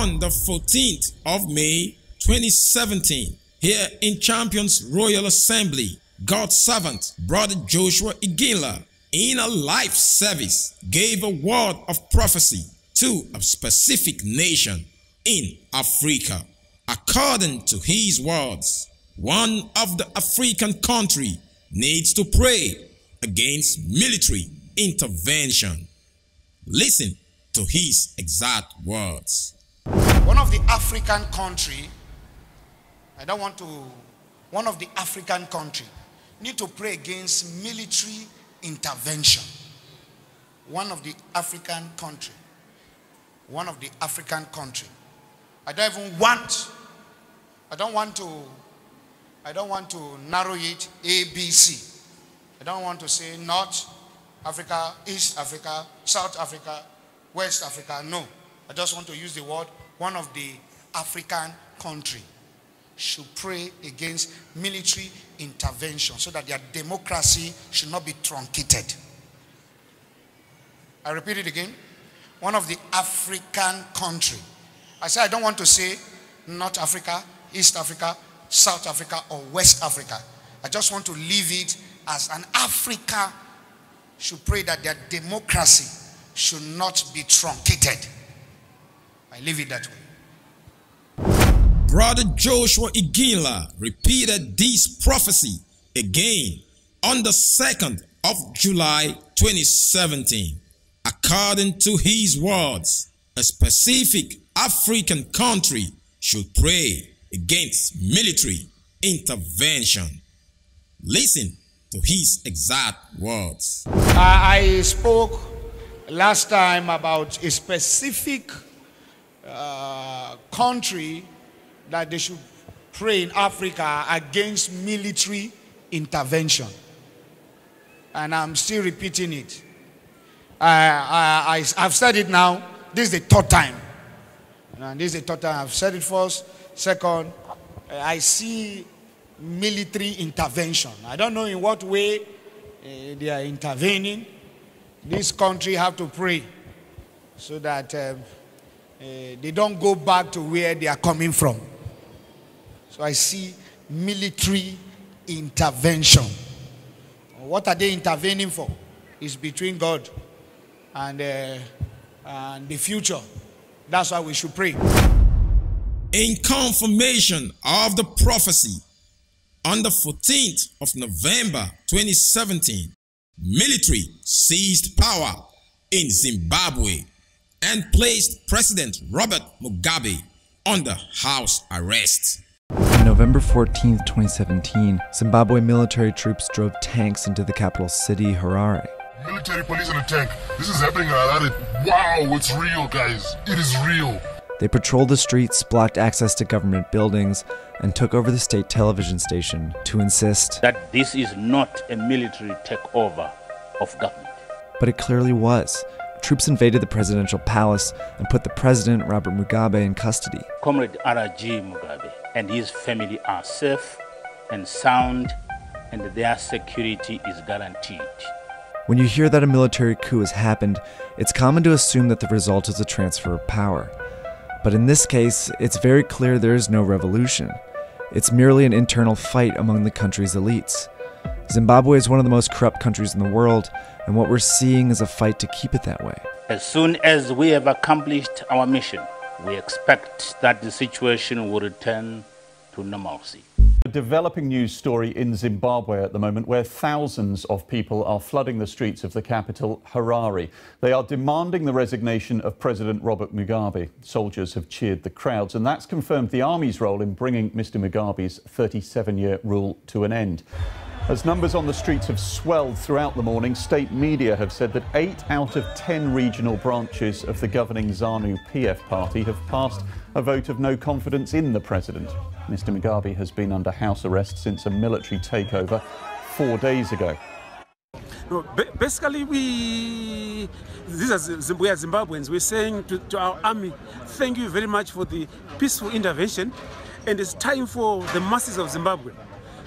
On the 14th of May 2017, here in Champions Royal Assembly, God's servant, Brother Joshua Iginla, in a live service, gave a word of prophecy to a specific nation in Africa. According to his words, one of the African countries needs to pray against military intervention. Listen to his exact words. One of the African country need to pray against military intervention. One of the African country. I don't want to narrow it A, B, C. I don't want to say North Africa, East Africa, South Africa, West Africa. No. I just want to use the word one of the African country should pray against military intervention so that their democracy should not be truncated. I repeat it again. One of the African country. I say I don't want to say North Africa, East Africa, South Africa, or West Africa. I just want to leave it as an Africa should pray that their democracy should not be truncated. I leave it that way. Brother Joshua Iginla repeated this prophecy again on the 2nd of July 2017. According to his words, a specific African country should pray against military intervention. Listen to his exact words. I spoke last time about a specific country that they should pray in Africa against military intervention. And I'm still repeating it. I've said it now. This is the third time. And this is the third time. I've said it first. Second, I see military intervention. I don't know in what way they are intervening. This country have to pray so that they don't go back to where they are coming from. So I see military intervention. What are they intervening for? It's between God and the future. That's why we should pray. In confirmation of the prophecy, on the 14th of November 2017, military seized power in Zimbabwe and placed President Robert Mugabe under house arrest. On November 14, 2017, Zimbabwe military troops drove tanks into the capital city, Harare. Military police in a tank. This is happening in Harare. Wow, it's real, guys. It is real. They patrolled the streets, blocked access to government buildings, and took over the state television station to insist that this is not a military takeover of government. But it clearly was. Troops invaded the presidential palace and put the president, Robert Mugabe, in custody. Comrade R.G. Mugabe and his family are safe and sound, and their security is guaranteed. When you hear that a military coup has happened, it's common to assume that the result is a transfer of power. But in this case, it's very clear there is no revolution. It's merely an internal fight among the country's elites. Zimbabwe is one of the most corrupt countries in the world, and what we're seeing is a fight to keep it that way. As soon as we have accomplished our mission, we expect that the situation will return to normalcy. A developing news story in Zimbabwe at the moment, where thousands of people are flooding the streets of the capital, Harare. They are demanding the resignation of President Robert Mugabe. Soldiers have cheered the crowds, and that's confirmed the army's role in bringing Mr. Mugabe's 37-year rule to an end. As numbers on the streets have swelled throughout the morning, state media have said that 8 out of 10 regional branches of the governing ZANU-PF party have passed a vote of no confidence in the president. Mr. Mugabe has been under house arrest since a military takeover 4 days ago. No, basically, we are Zimbabweans. We're saying to our army, thank you very much for the peaceful intervention, and it's time for the masses of Zimbabwe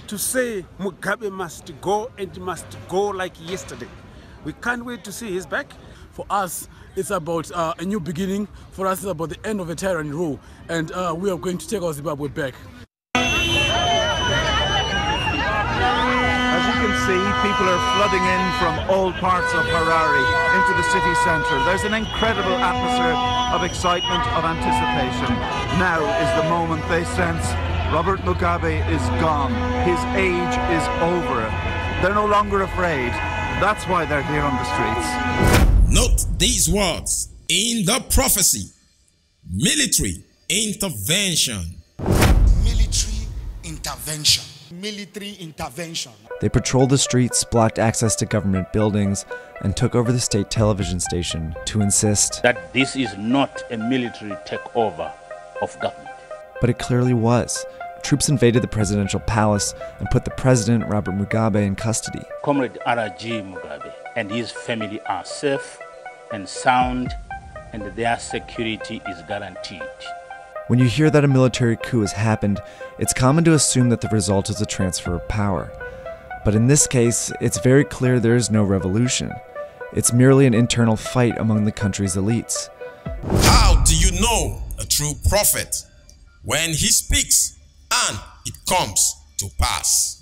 to say Mugabe must go, and must go like yesterday. We can't wait to see his back. For us, it's about a new beginning. For us, it's about the end of a tyranny rule. And we are going to take our Zimbabwe back. As you can see, people are flooding in from all parts of Harare into the city centre. There's an incredible atmosphere of excitement, of anticipation. Now is the moment they sense Robert Mugabe is gone. His age is over. They're no longer afraid. That's why they're here on the streets. Note these words in the prophecy: military intervention. Military intervention. Military intervention. They patrolled the streets, blocked access to government buildings, and took over the state television station to insist that this is not a military takeover of government. But it clearly was. Troops invaded the presidential palace and put the president, Robert Mugabe, in custody. Comrade R.G. Mugabe and his family are safe and sound, and their security is guaranteed. When you hear that a military coup has happened, it's common to assume that the result is a transfer of power. But in this case, it's very clear there is no revolution. It's merely an internal fight among the country's elites. How do you know a true prophet? When he speaks and it comes to pass.